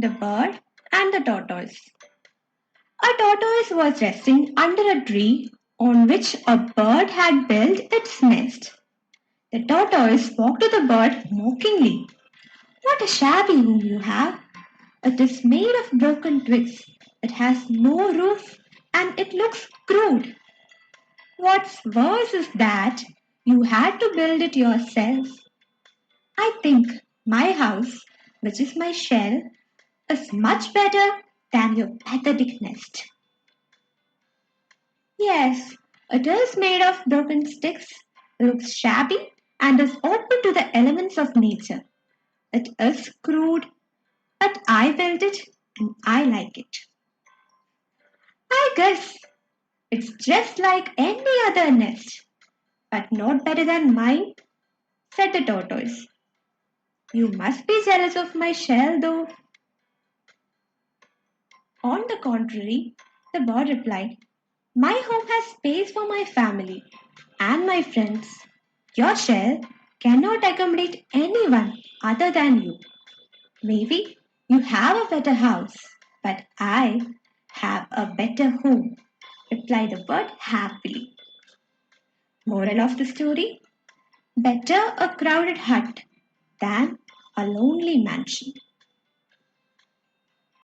The Bird and the Tortoise. A tortoise was resting under a tree on which a bird had built its nest. The tortoise spoke to the bird mockingly. What a shabby home you have! It is made of broken twigs. It has no roof and it looks crude. What's worse is that you had to build it yourself. I think my house, which is my shell, is much better than your pathetic nest. Yes, it is made of broken sticks, looks shabby, and is open to the elements of nature. It is crude, but I built it and I like it. I guess it's just like any other nest, but not better than mine, said the tortoise. You must be jealous of my shell, though. On the contrary, the bird replied, my home has space for my family and my friends. Your shell cannot accommodate anyone other than you. Maybe you have a better house, but I have a better home, replied the bird happily. Moral of the story: better a crowded hut than a lonely mansion.